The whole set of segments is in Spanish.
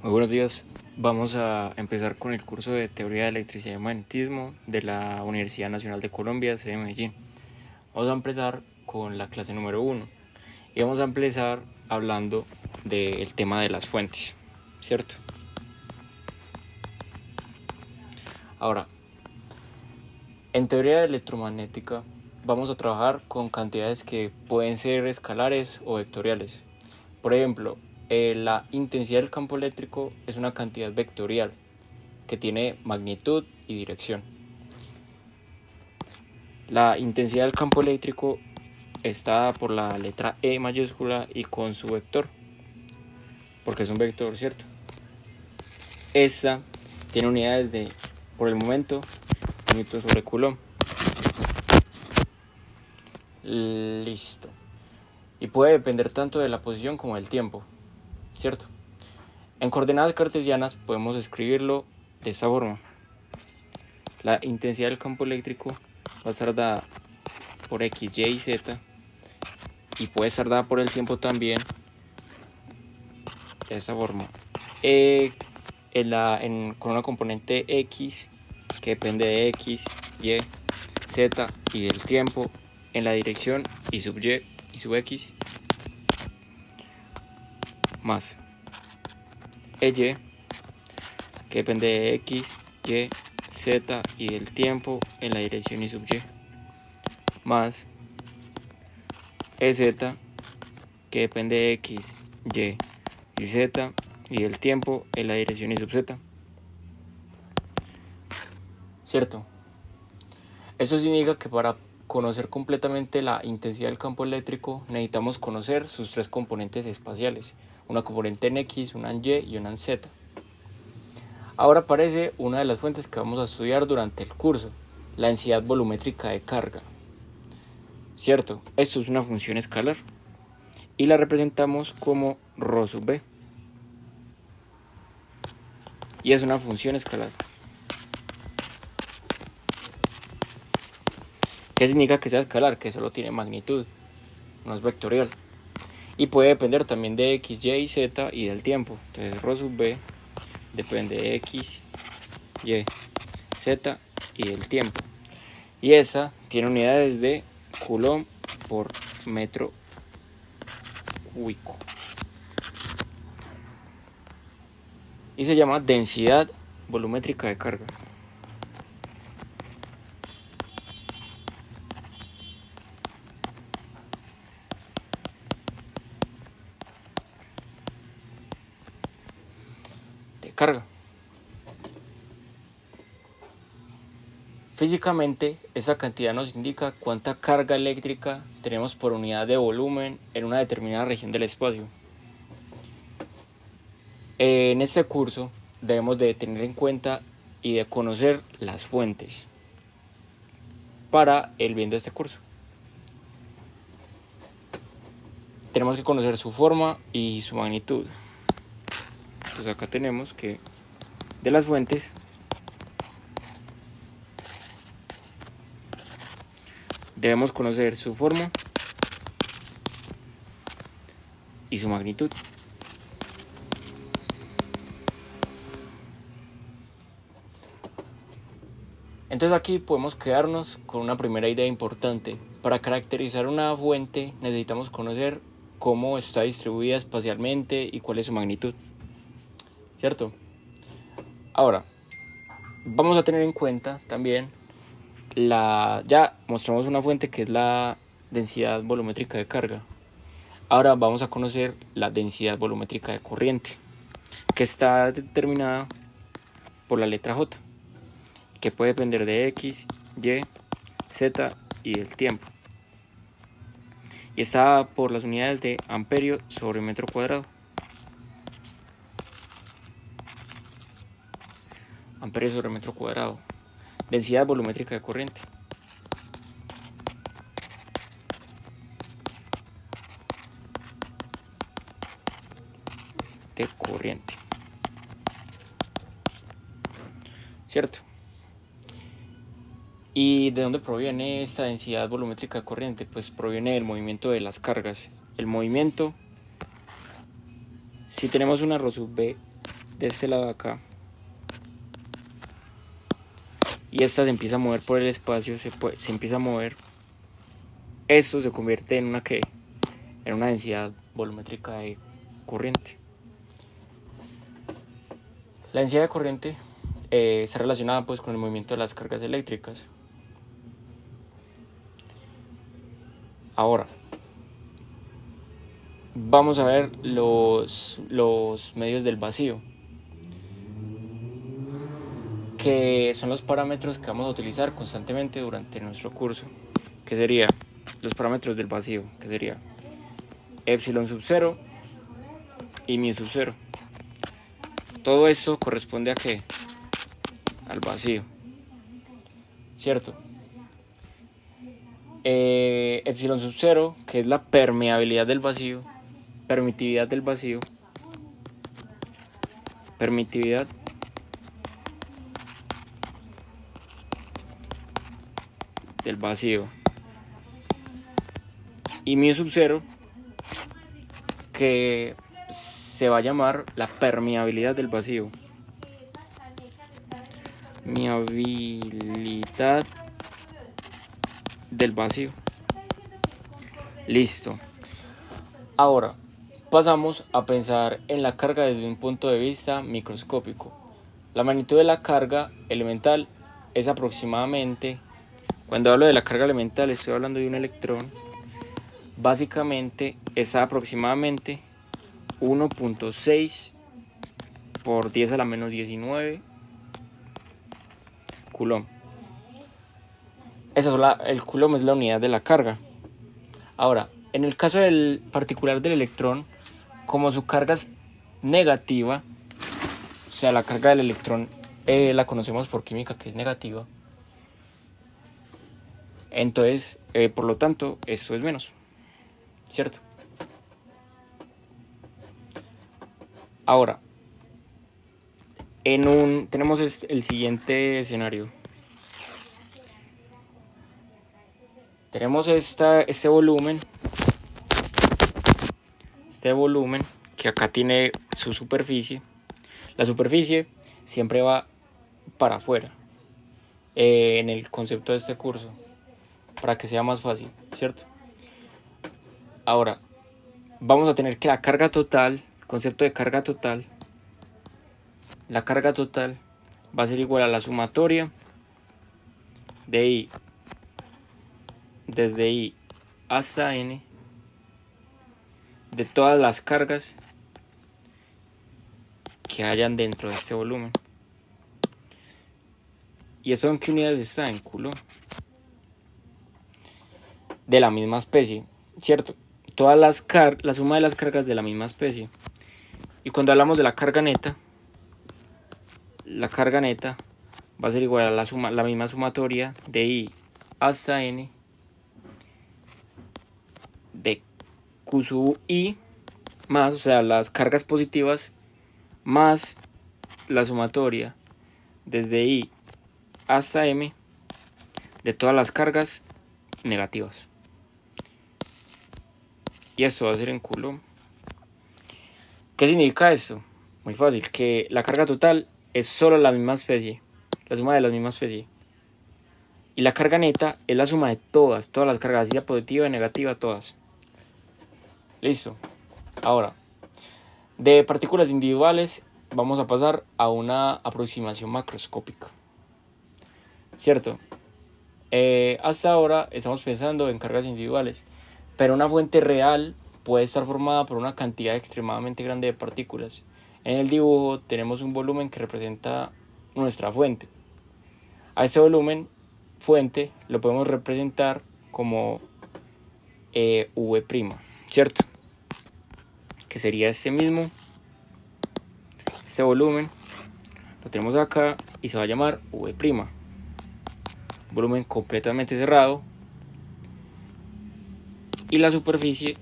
Muy buenos días. Vamos a empezar con el curso de Teoría de Electricidad y Magnetismo de la Universidad Nacional de Colombia, sede de Medellín. Vamos a empezar con la clase número 1 y vamos a empezar hablando del tema de las fuentes, ¿cierto? Ahora, en teoría electromagnética vamos a trabajar con cantidades que pueden ser escalares o vectoriales. Por ejemplo, la intensidad del campo eléctrico es una cantidad vectorial que tiene magnitud y dirección. La intensidad del campo eléctrico está dada por la letra E mayúscula y con su vector, porque es un vector, ¿cierto? Esta tiene unidades de, por el momento, newton sobre coulomb. Listo. Y puede depender tanto de la posición como del tiempo, ¿cierto? En coordenadas cartesianas podemos escribirlo de esta forma. La intensidad del campo eléctrico va a estar dada por X, Y y Z, y puede estar dada por el tiempo también de esta forma. Con una componente X que depende de X, Y, Z y del tiempo en la dirección y sub Y y sub X, más EY que depende de X, Y, Z y del tiempo en la dirección y sub Y, más EZ que depende de X, Y y Z y del tiempo en la dirección y sub Z, ¿cierto? Esto significa que para conocer completamente la intensidad del campo eléctrico necesitamos conocer sus tres componentes espaciales, una componente en X, una en Y y una en Z. Ahora aparece una de las fuentes que vamos a estudiar durante el curso, la densidad volumétrica de carga. Cierto, esto es una función escalar y la representamos como ρ sub b. Y es una función escalar. ¿Qué significa que sea escalar? Que solo tiene magnitud, no es vectorial. Y puede depender también de X, Y y Z y del tiempo. Entonces ρ sub b depende de X, Y, Z y del tiempo. Y esa tiene unidades de coulomb por metro cúbico. Y se llama densidad volumétrica de carga. De carga. Físicamente, esta cantidad nos indica cuánta carga eléctrica tenemos por unidad de volumen en una determinada región del espacio. En este curso debemos de tener en cuenta y de conocer las fuentes para el bien de este curso. Tenemos que conocer su forma y su magnitud. Entonces acá tenemos que de las fuentes debemos conocer su forma y su magnitud. Entonces aquí podemos quedarnos con una primera idea importante. Para caracterizar una fuente necesitamos conocer cómo está distribuida espacialmente y cuál es su magnitud, ¿cierto? Ahora, vamos a tener en cuenta también ya mostramos una fuente que es la densidad volumétrica de carga. Ahora vamos a conocer la densidad volumétrica de corriente, que está determinada por la letra J, que puede depender de X, Y, Z y del tiempo. Y está por las unidades de amperio sobre metro cuadrado. Amperio sobre metro cuadrado. Densidad volumétrica de corriente. De corriente. ¿Cierto? ¿Y de dónde proviene esta densidad volumétrica de corriente? Pues proviene del movimiento de las cargas. El movimiento, si tenemos una ρ sub b de este lado de acá y esta se empieza a mover por el espacio, se empieza a mover, esto se convierte en una en una densidad volumétrica de corriente. La densidad de corriente está relacionada pues con el movimiento de las cargas eléctricas. Ahora vamos a ver los medios del vacío, que son los parámetros que vamos a utilizar constantemente durante nuestro curso, que sería los parámetros del vacío, que sería epsilon sub 0 y mu sub 0. Todo esto corresponde a ¿qué? Al vacío, ¿cierto? Epsilon sub 0, que es la permeabilidad del vacío, permitividad del vacío, permitividad del vacío, y mu sub 0, que se va a llamar la permeabilidad del vacío. Permeabilidad del vacío. Listo. Ahora pasamos a pensar en la carga desde un punto de vista microscópico. La magnitud de la carga elemental es aproximadamente, cuando hablo de la carga elemental estoy hablando de un electrón, básicamente es aproximadamente 1.6 por 10 a la menos 19 coulomb. El coulomb es la unidad de la carga. Ahora, en el caso del particular del electrón, como su carga es negativa, o sea, la carga del electrón la conocemos por química que es negativa, entonces, por lo tanto, esto es menos, ¿cierto? Ahora, tenemos el siguiente escenario. Tenemos este volumen que acá tiene su superficie. La superficie siempre va para afuera en el concepto de este curso, para que sea más fácil, ¿cierto? Ahora, vamos a tener que la carga total, el concepto de carga total, la carga total va a ser igual a la sumatoria de I, desde I hasta N, de todas las cargas que hayan dentro de este volumen. ¿Y eso en qué unidades está? En coulomb. De la misma especie, ¿cierto? Todas la suma de las cargas de la misma especie. Y cuando hablamos de la carga neta va a ser igual a la misma sumatoria de I hasta N de Q sub I más, o sea, las cargas positivas más la sumatoria desde I hasta M de todas las cargas negativas. Y esto va a ser en coulomb. ¿Qué significa esto? Muy fácil, que la carga total es solo la misma especie, la suma de la misma especie. Y la carga neta es la suma de todas las cargas, sea positiva y negativa, todas. Listo. Ahora, de partículas individuales vamos a pasar a una aproximación macroscópica, ¿cierto? Hasta ahora estamos pensando en cargas individuales, pero una fuente real puede estar formada por una cantidad extremadamente grande de partículas. En el dibujo tenemos un volumen que representa nuestra fuente. A este volumen fuente lo podemos representar como V', ¿cierto? Que sería este volumen lo tenemos acá y se va a llamar V'. Volumen completamente cerrado y la superficie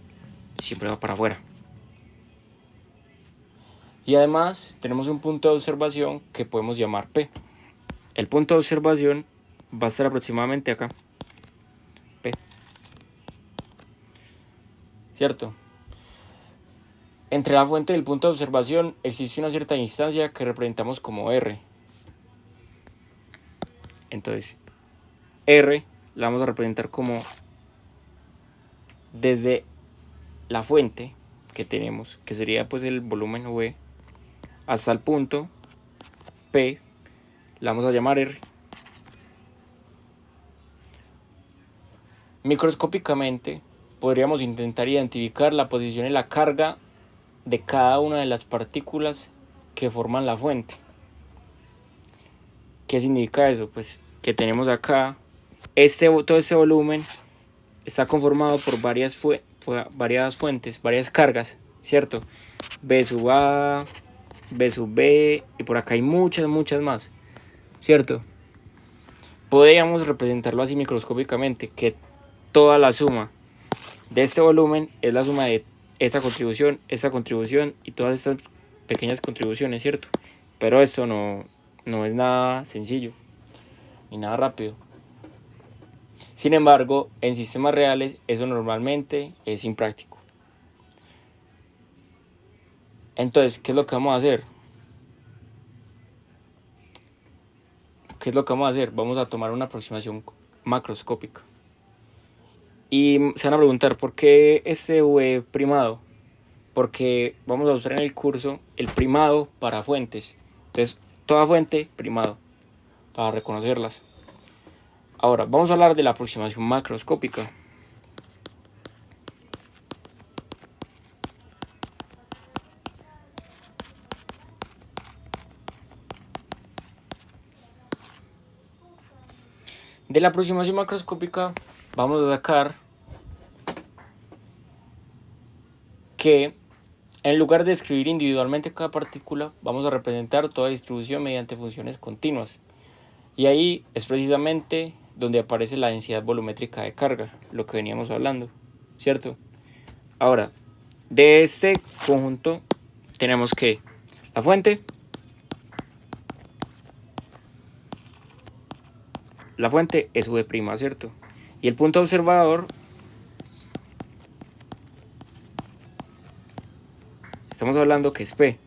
siempre va para afuera. Y además tenemos un punto de observación que podemos llamar P. El punto de observación va a estar aproximadamente acá, P, ¿cierto? Entre la fuente y el punto de observación existe una cierta distancia que representamos como R. Entonces, R la vamos a representar como desde la fuente que tenemos, que sería pues el volumen V, hasta el punto P, la vamos a llamar R. Microscópicamente podríamos intentar identificar la posición y la carga de cada una de las partículas que forman la fuente. ¿Qué significa eso? Pues que tenemos acá todo este volumen está conformado por varias fuentes, varias cargas, ¿cierto? B sub A, B sub B, y por acá hay muchas más, ¿cierto? Podríamos representarlo así microscópicamente, que toda la suma de este volumen es la suma de esta contribución y todas estas pequeñas contribuciones, ¿cierto? Pero eso no es nada sencillo ni nada rápido. Sin embargo, en sistemas reales eso normalmente es impráctico. Entonces, ¿qué es lo que vamos a hacer? Vamos a tomar una aproximación macroscópica. Y se van a preguntar, ¿por qué este V primado? Porque vamos a usar en el curso el primado para fuentes. Entonces, toda fuente, primado, para reconocerlas. Ahora, vamos a hablar de la aproximación macroscópica. De la aproximación macroscópica vamos a sacar que en lugar de escribir individualmente cada partícula, vamos a representar toda distribución mediante funciones continuas. Y ahí es precisamente donde aparece la densidad volumétrica de carga, lo que veníamos hablando, ¿cierto? Ahora, de este conjunto tenemos que la fuente es V', ¿cierto? Y el punto observador, estamos hablando que es P.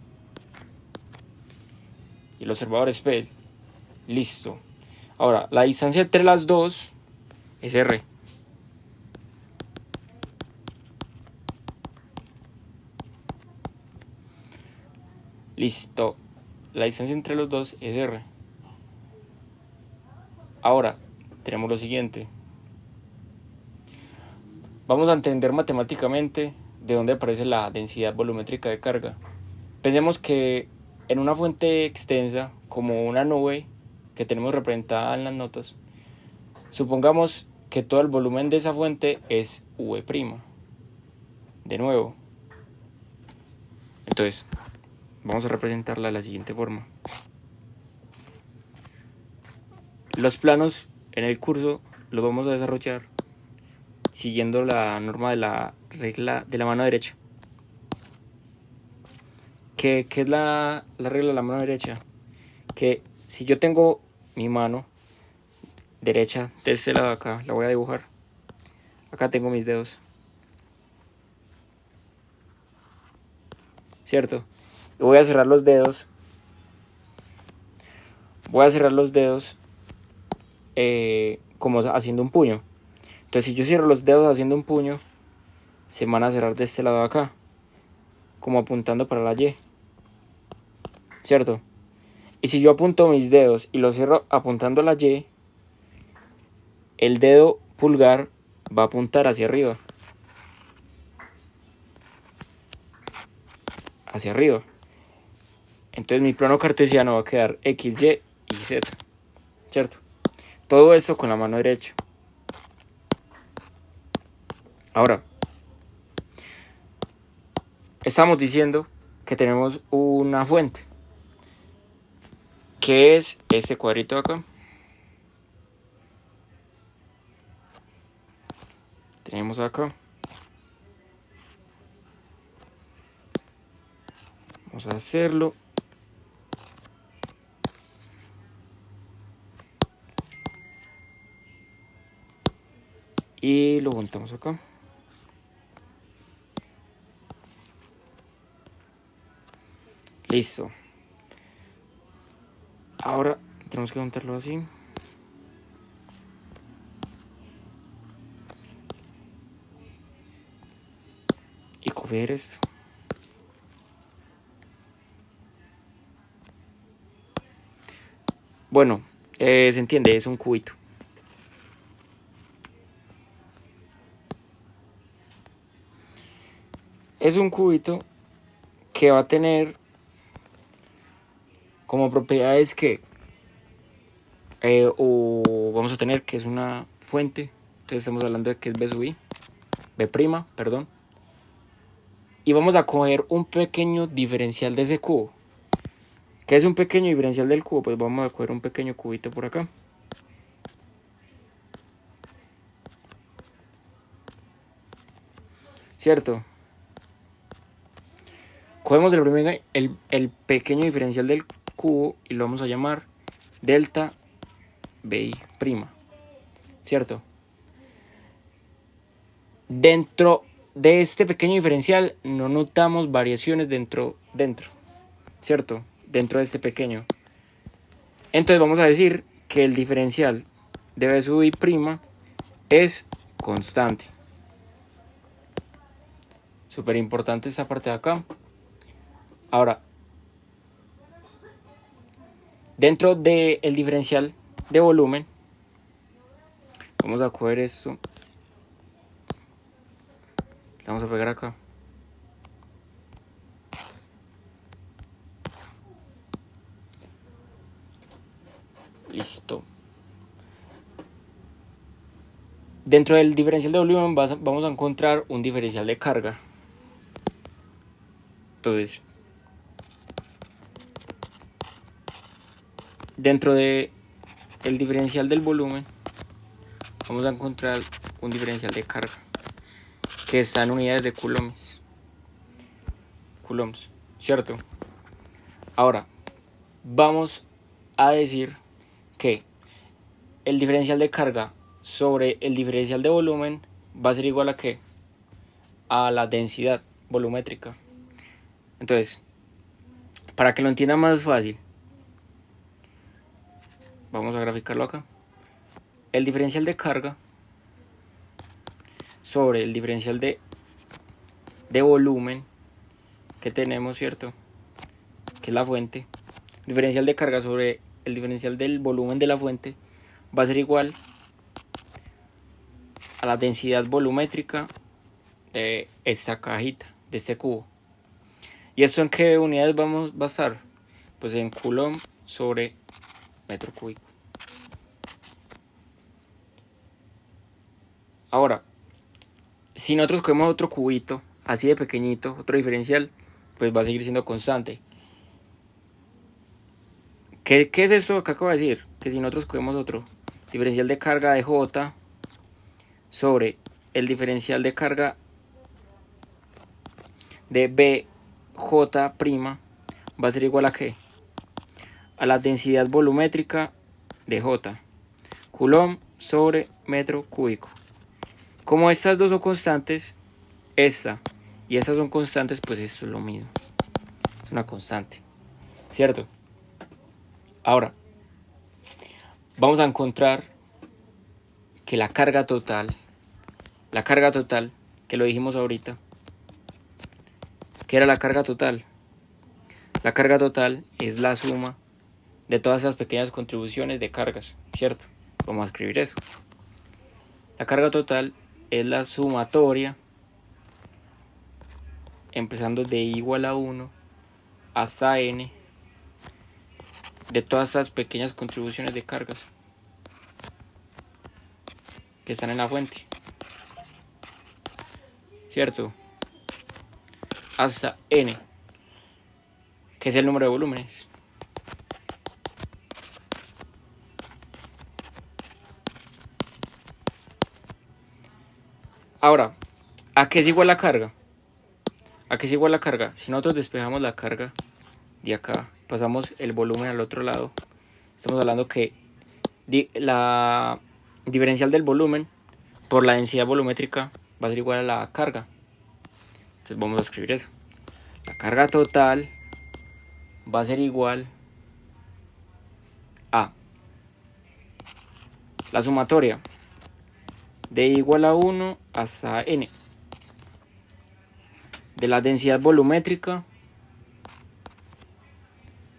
Y el observador es P. Listo. Ahora, la distancia entre las dos es R. Listo. La distancia entre los dos es R. Ahora, tenemos lo siguiente. Vamos a entender matemáticamente de dónde aparece la densidad volumétrica de carga. Pensemos que en una fuente extensa, como una nube que tenemos representada en las notas, supongamos que todo el volumen de esa fuente es V'. De nuevo. Entonces, vamos a representarla de la siguiente forma. Los planos en el curso los vamos a desarrollar siguiendo la norma de la regla de la mano derecha. ¿Qué es la regla de la mano derecha? Que si yo tengo mi mano derecha de este lado de acá, la voy a dibujar. Acá tengo mis dedos, ¿cierto? Y voy a cerrar los dedos. Como haciendo un puño. Entonces, si yo cierro los dedos haciendo un puño, se van a cerrar de este lado de acá, como apuntando para la Y, ¿cierto? Y si yo apunto mis dedos y los cierro apuntando a la Y, el dedo pulgar va a apuntar hacia arriba. Hacia arriba. Entonces mi plano cartesiano va a quedar X, Y y Z, ¿cierto? Todo esto con la mano derecha. Ahora, estamos diciendo que tenemos una fuente, que es este cuadrito de acá. Tenemos acá. Vamos a hacerlo. Y lo juntamos acá. Listo. Ahora tenemos que juntarlo así. Y coger esto. Bueno, se entiende, es un cubito. Es un cubito que va a tener como propiedades que o vamos a tener que es una fuente. Entonces estamos hablando de que es B sub I, B', perdón. Y vamos a coger un pequeño diferencial de ese cubo. ¿Qué es un pequeño diferencial del cubo? Pues vamos a coger un pequeño cubito por acá. ¿Cierto? Cogemos el pequeño diferencial del cubo y lo vamos a llamar delta BI'. ¿Cierto? Dentro de este pequeño diferencial no notamos variaciones dentro, ¿cierto? Dentro de este pequeño. Entonces vamos a decir que el diferencial de B sub I' es constante. Súper importante esta parte de acá. Ahora, dentro del diferencial de volumen, vamos a coger esto. Le vamos a pegar acá. Listo. Dentro del diferencial de volumen vamos a encontrar un diferencial de carga. Entonces, dentro del diferencial del volumen vamos a encontrar un diferencial de carga que está en unidades de coulombs, ¿cierto? Ahora, vamos a decir que el diferencial de carga sobre el diferencial de volumen va a ser igual a ¿qué? A la densidad volumétrica. Entonces, para que lo entienda más fácil, vamos a graficarlo acá. El diferencial de carga sobre el diferencial de volumen que tenemos, ¿cierto? Que es la fuente. El diferencial de carga sobre el diferencial del volumen de la fuente va a ser igual a la densidad volumétrica de esta cajita, de este cubo. ¿Y esto en qué unidades va a estar? Pues en coulomb sobre metro cúbico. Ahora, si nosotros cogemos otro cubito, así de pequeñito, otro diferencial, pues va a seguir siendo constante. ¿Qué es esto que acabo de decir? Que si nosotros cogemos otro diferencial de carga de J sobre el diferencial de carga de BJ' va a ser igual a ¿qué? A la densidad volumétrica de J, coulomb sobre metro cúbico. Como estas dos son constantes, esta y estas son constantes, pues esto es lo mismo. Es una constante, ¿cierto? Ahora, vamos a encontrar que la carga total, que lo dijimos ahorita, ¿qué era la carga total? La carga total es la suma de todas esas pequeñas contribuciones de cargas, ¿cierto? Vamos a escribir eso. La carga total es la sumatoria, empezando de igual a 1 hasta n, de todas esas pequeñas contribuciones de cargas que están en la fuente, ¿cierto? Hasta n, que es el número de volúmenes. Ahora, ¿a qué es igual la carga? ¿A qué es igual la carga? Si nosotros despejamos la carga de acá, pasamos el volumen al otro lado, estamos hablando que la diferencial del volumen por la densidad volumétrica va a ser igual a la carga. Entonces vamos a escribir eso. La carga total va a ser igual a la sumatoria de igual a 1 hasta n de la densidad volumétrica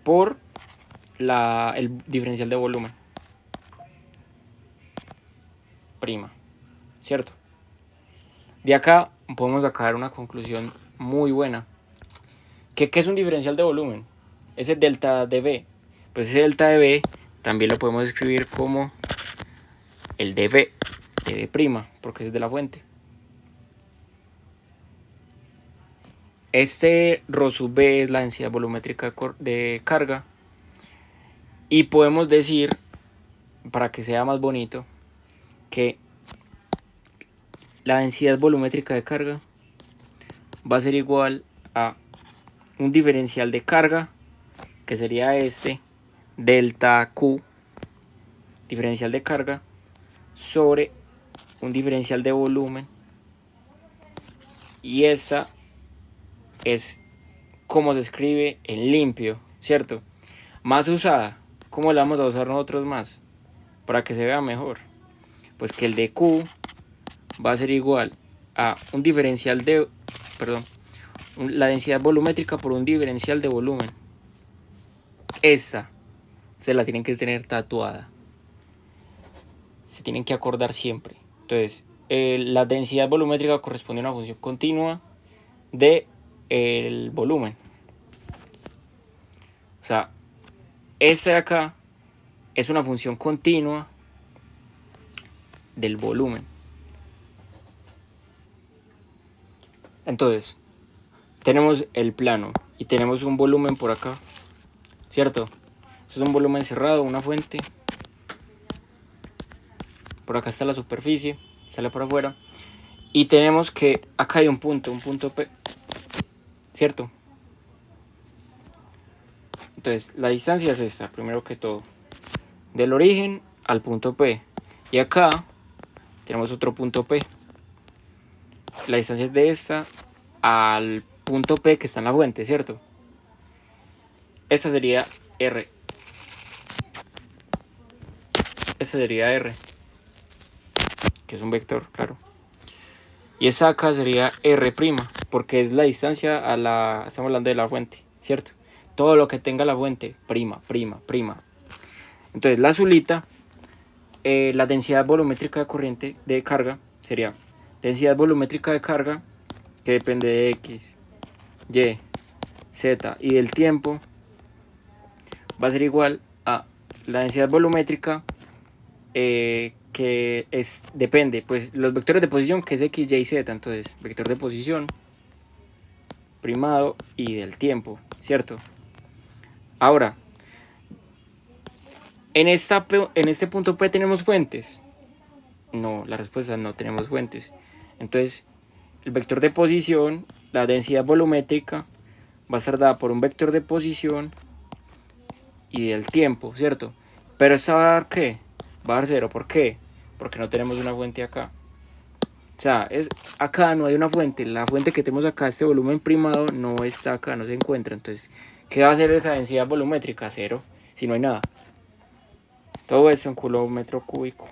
por el diferencial de volumen prima, ¿cierto? De acá podemos sacar una conclusión muy buena. ¿Qué es un diferencial de volumen? Ese delta de B. Pues ese delta de B también lo podemos escribir como el de B', porque es de la fuente. Este ρ sub B es la densidad volumétrica de carga. Y podemos decir, para que sea más bonito, que la densidad volumétrica de carga va a ser igual a un diferencial de carga, que sería este, delta Q, diferencial de carga, sobre un diferencial de volumen. Y esta es como se escribe en limpio, ¿cierto? Más usada. ¿Cómo la vamos a usar nosotros más? Para que se vea mejor. Pues que el de Q va a ser igual a un diferencial de... la densidad volumétrica por un diferencial de volumen. Esta se la tienen que tener tatuada. Se tienen que acordar siempre. Entonces, la densidad volumétrica corresponde a una función continua de el volumen. O sea, esta de acá es una función continua del volumen. Entonces, tenemos el plano y tenemos un volumen por acá, ¿cierto? Esto es un volumen cerrado, una fuente. Por acá está la superficie, sale por afuera. Y tenemos que acá hay un punto P, ¿cierto? Entonces, la distancia es esta, primero que todo. Del origen al punto P. Y acá tenemos otro punto P. La distancia es de esta al punto P que está en la fuente, ¿cierto? Esta sería R. Esta sería R, que es un vector, claro. Y esa acá sería R', porque es la distancia a la... Estamos hablando de la fuente, ¿cierto? Todo lo que tenga la fuente, prima. Entonces la azulita, la densidad volumétrica de corriente de carga sería densidad volumétrica de carga, que depende de X, Y, Z y del tiempo, va a ser igual a la densidad volumétrica que depende, pues los vectores de posición, que es X, Y, Z. Entonces, vector de posición primado y del tiempo, ¿cierto? Ahora, en este punto P tenemos fuentes. No, la respuesta es no tenemos fuentes. Entonces, el vector de posición, la densidad volumétrica, va a estar dada por un vector de posición y del tiempo, ¿cierto? Pero esta va a dar ¿qué? Va a dar 0. ¿Por qué? Porque no tenemos una fuente acá. O sea, acá no hay una fuente. La fuente que tenemos acá, este volumen primado, no está acá, no se encuentra. Entonces, ¿qué va a hacer esa densidad volumétrica? 0, si no hay nada. Todo eso en coulomb metro cúbico.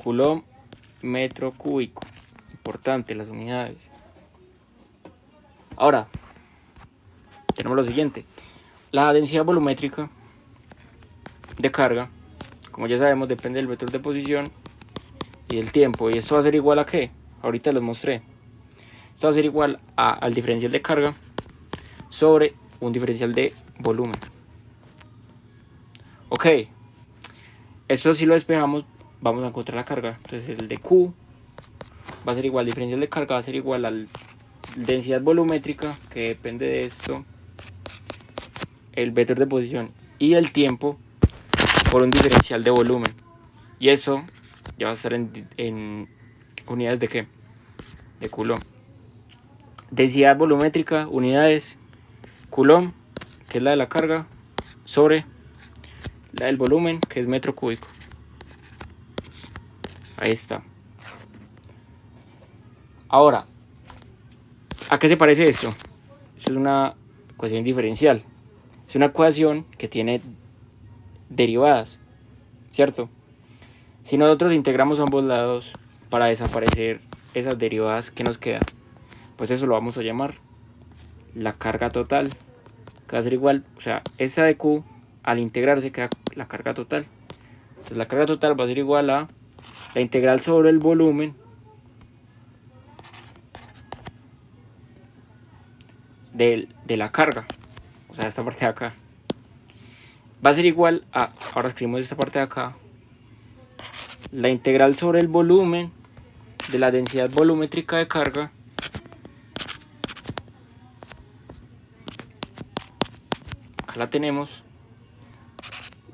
Coulomb metro cúbico. Importante las unidades. Ahora, tenemos lo siguiente. La densidad volumétrica de carga, como ya sabemos, depende del vector de posición y del tiempo. ¿Y esto va a ser igual a qué? Ahorita les mostré. Esto va a ser igual al diferencial de carga sobre un diferencial de volumen. Ok, esto si lo despejamos, vamos a encontrar la carga. Entonces el de Q va a ser igual, el diferencial de carga va a ser igual a la densidad volumétrica, que depende de esto, el vector de posición y el tiempo, por un diferencial de volumen. Y eso ya va a estar en unidades de ¿qué? De Coulomb. Densidad volumétrica, unidades, Coulomb, que es la de la carga, sobre la del volumen, que es metro cúbico. Ahí está. Ahora, ¿a qué se parece esto? es una ecuación diferencial. Es una ecuación que tiene derivadas, ¿cierto? Si nosotros integramos ambos lados para desaparecer esas derivadas, ¿qué nos queda? Pues eso lo vamos a llamar la carga total, que va a ser igual, o sea, esta de Q al integrarse queda la carga total. Entonces la carga total va a ser igual a la integral sobre el volumen de la carga, o sea, esta parte de acá. Va a ser igual a, ahora escribimos esta parte de acá, la integral sobre el volumen de la densidad volumétrica de carga acá la tenemos,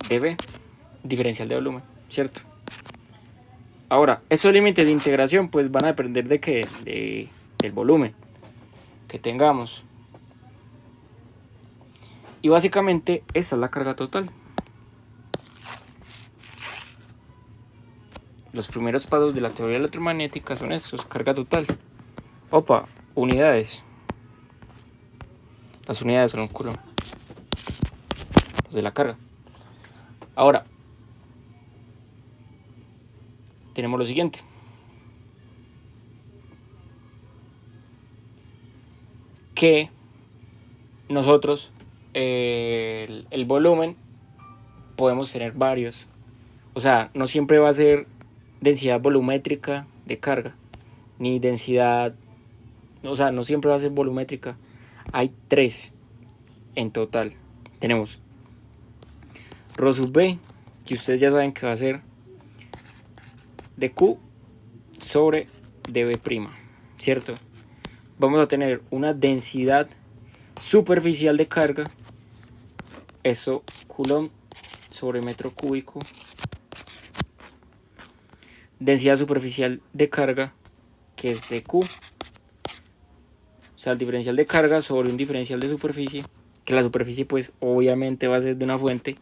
dB, diferencial de volumen, ¿cierto? Ahora, esos límites de integración pues van a depender de qué, del volumen que tengamos. Y básicamente esta es la carga total. Los primeros pasos de la teoría electromagnética son estos: carga total. Opa, unidades. Las unidades son un coulomb de la carga. Ahora, tenemos lo siguiente. Que nosotros, el volumen, podemos tener varios. O sea, no siempre va a ser densidad volumétrica de carga, ni densidad, o sea, no siempre va a ser volumétrica. Hay tres en total. Tenemos Rho sub B, que ustedes ya saben que va a ser dQ sobre dB', ¿cierto? Vamos a tener una densidad superficial de carga, eso coulomb sobre metro cúbico. Densidad superficial de carga, que es dQ, o sea, el diferencial de carga sobre un diferencial de superficie, que la superficie pues obviamente va a ser de una fuente,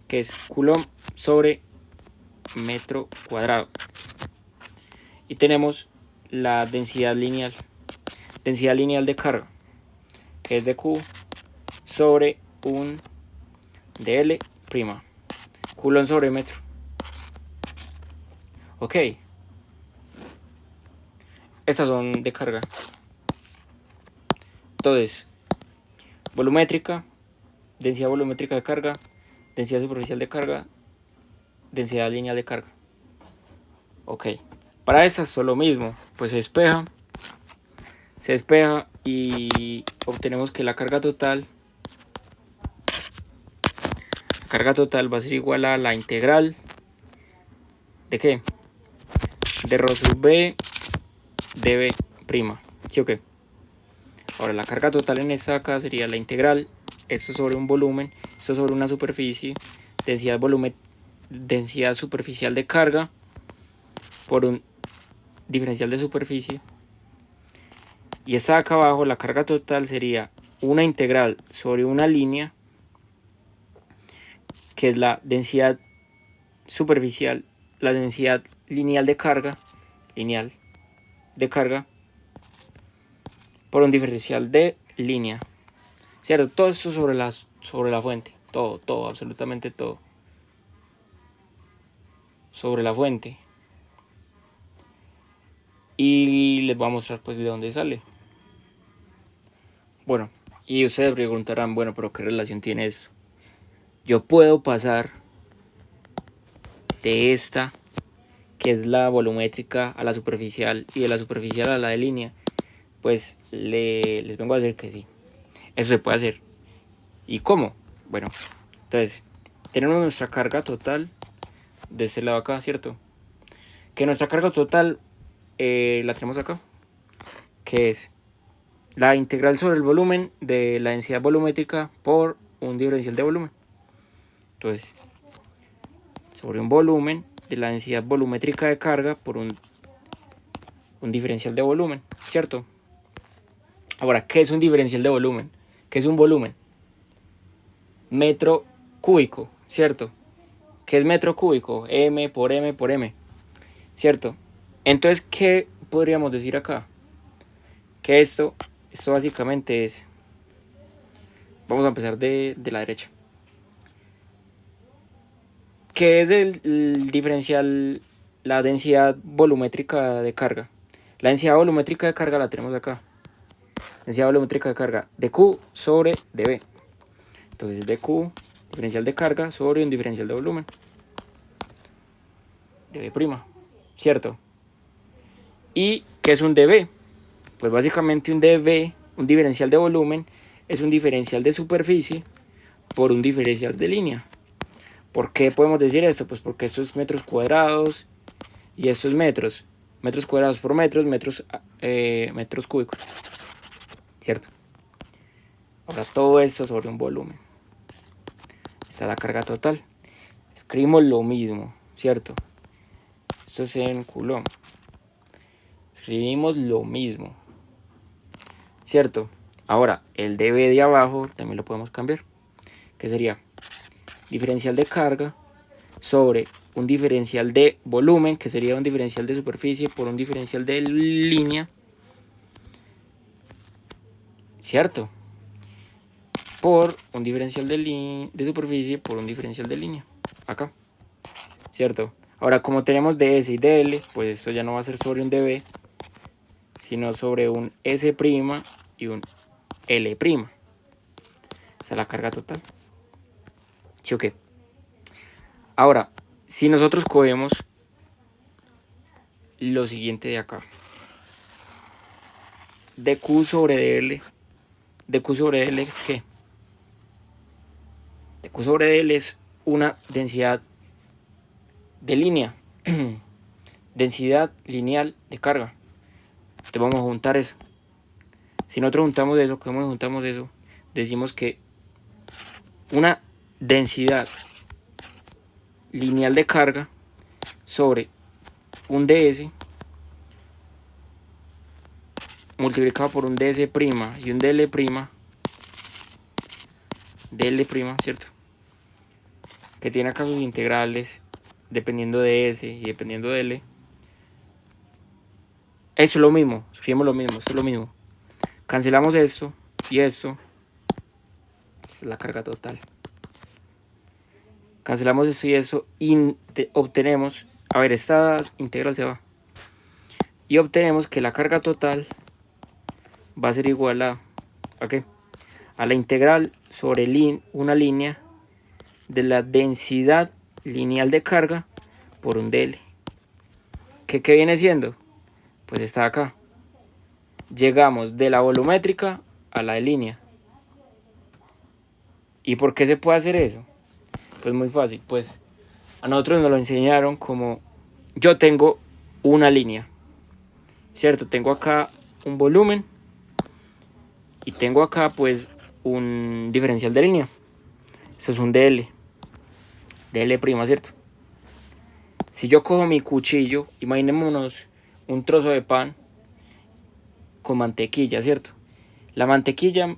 que es coulomb sobre metro cuadrado. Y tenemos la densidad lineal de carga, que es dQ sobre un dL', coulomb sobre metro. Ok, estas son de carga. Entonces, volumétrica, densidad volumétrica de carga, densidad superficial de carga, densidad lineal de carga. Ok, para estas es lo mismo, pues se despeja y obtenemos que la carga total va a ser igual a la integral de ¿qué? De Rho sub B dB', ¿sí o qué? Ahora la carga total en esta acá sería la integral, esto sobre un volumen, esto sobre una superficie, densidad superficial de carga por un diferencial de superficie. Y esta acá abajo, la carga total sería una integral sobre una línea, que es la densidad superficial, la densidad lineal de carga, por un diferencial de línea, ¿cierto? Todo esto sobre la fuente, todo, absolutamente todo sobre la fuente. Y les voy a mostrar pues de dónde sale. Bueno, y ustedes preguntarán, bueno, pero ¿qué relación tiene esto? Yo puedo pasar de esta, que es la volumétrica, a la superficial, y de la superficial a la de línea. Pues les vengo a decir que sí, eso se puede hacer. ¿Y cómo? Bueno, entonces tenemos nuestra carga total de este lado acá, ¿cierto? Que nuestra carga total la tenemos acá, que es la integral sobre el volumen de la densidad volumétrica por un diferencial de volumen. Entonces, sobre un volumen de la densidad volumétrica de carga por un diferencial de volumen, ¿cierto? Ahora, ¿qué es un diferencial de volumen? ¿Qué es un volumen? Metro cúbico, ¿cierto? ¿Qué es metro cúbico? M por M por M, ¿cierto? Entonces, ¿qué podríamos decir acá? Que esto Esto básicamente es, vamos a empezar de la derecha. ¿Qué es el diferencial, la densidad volumétrica de carga? La densidad volumétrica de carga la tenemos acá. Densidad volumétrica de carga de Q sobre dB. Entonces dQ, diferencial de carga sobre un diferencial de volumen. dB', ¿cierto? ¿Y qué es un dB? Pues básicamente un dB, un diferencial de volumen, es un diferencial de superficie por un diferencial de línea. ¿Por qué podemos decir esto? Pues porque esto es metros cuadrados y esto es metros. Metros cuadrados por metros, metros cúbicos. ¿Cierto? Ahora todo esto sobre un volumen. Está la carga total. Escribimos lo mismo, ¿cierto? Esto es en Coulomb. Escribimos lo mismo, ¿cierto? Ahora, el dB de abajo también lo podemos cambiar. ¿Qué sería? Diferencial de carga sobre un diferencial de volumen, que sería un diferencial de superficie por un diferencial de línea, ¿cierto? Por un diferencial de superficie por un diferencial de línea, acá, ¿cierto? Ahora, como tenemos ds y dl, pues esto ya no va a ser sobre un dB, sino sobre un S' y un L'. Esta es la carga total. ¿Sí o qué? Ahora, si nosotros cogemos lo siguiente de acá, dQ sobre dL, dQ sobre dL es ¿qué? dQ sobre dL es una densidad de línea, densidad lineal de carga. Entonces vamos a juntar eso. Si nosotros juntamos eso, ¿cómo juntamos eso? Decimos que una densidad lineal de carga sobre un ds multiplicado por un ds' y un dl', ¿cierto? Que tiene acá sus integrales dependiendo de s y dependiendo de l. Eso es lo mismo, escribimos lo mismo, esto es lo mismo. Cancelamos esto y esto. Esta es la carga total. Cancelamos esto y eso y obtenemos, a ver, esta integral se va. Y obtenemos que la carga total va a ser igual ¿a qué? A la integral sobre una línea de la densidad lineal de carga por un dl. ¿Qué viene siendo? Pues está acá. Llegamos de la volumétrica a la de línea. ¿Y por qué se puede hacer eso? Pues muy fácil. Pues a nosotros nos lo enseñaron como yo tengo una línea, ¿cierto? Tengo acá un volumen y tengo acá pues un diferencial de línea. Eso es un dl, ¿cierto? Si yo cojo mi cuchillo, imaginémonos un trozo de pan con mantequilla, ¿cierto? La mantequilla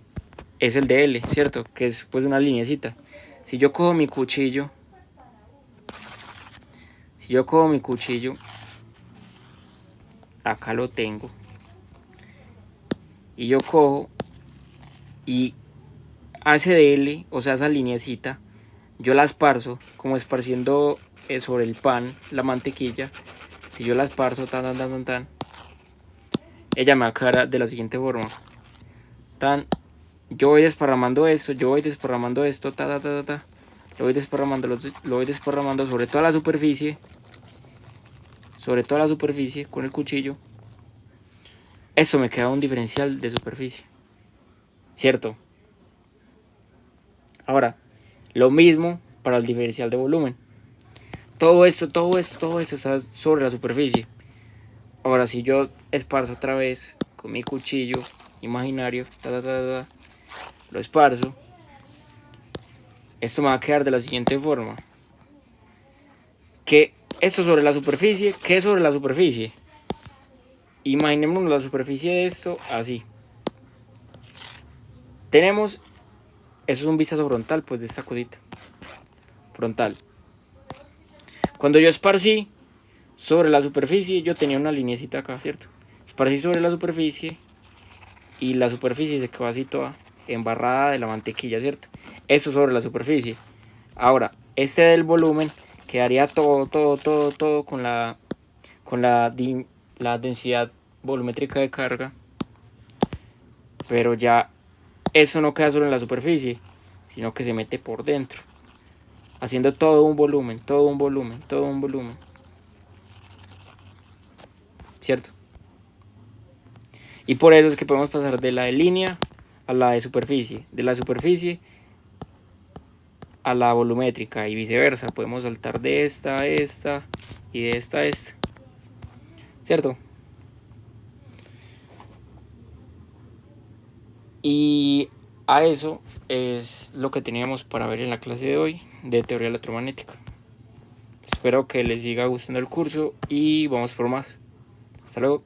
es el dl, ¿cierto? Que es pues una lineecita. Si yo cojo mi cuchillo, acá lo tengo, y yo cojo y a ese dl, o sea, esa lineecita, yo la esparzo, como esparciendo sobre el pan, la mantequilla. Si yo la esparzo, ella me aclara de la siguiente forma. Yo voy desparramando esto, lo voy desparramando sobre toda la superficie, con el cuchillo. Eso me queda un diferencial de superficie, ¿cierto? Ahora, lo mismo para el diferencial de volumen. Todo esto está sobre la superficie. Ahora, si yo esparzo otra vez con mi cuchillo imaginario, lo esparzo, esto me va a quedar de la siguiente forma. Que esto sobre la superficie, ¿qué es sobre la superficie? Imaginémonos la superficie de esto así. Tenemos, eso es un vistazo frontal, pues de esta cosita. Frontal. Cuando yo esparcí sobre la superficie, yo tenía una linecita acá, ¿cierto? Esparcí sobre la superficie y la superficie se quedó así toda embarrada de la mantequilla, ¿cierto? Eso sobre la superficie. Ahora, este del volumen quedaría todo con la densidad volumétrica de carga, pero ya eso no queda solo en la superficie, sino que se mete por dentro, haciendo todo un volumen, ¿cierto? Y por eso es que podemos pasar de la de línea a la de superficie, de la superficie a la volumétrica y viceversa. Podemos saltar de esta a esta y de esta a esta, ¿cierto? Y a eso es lo que teníamos para ver en la clase de hoy de teoría electromagnética. Espero que les siga gustando el curso y vamos por más. Hasta luego.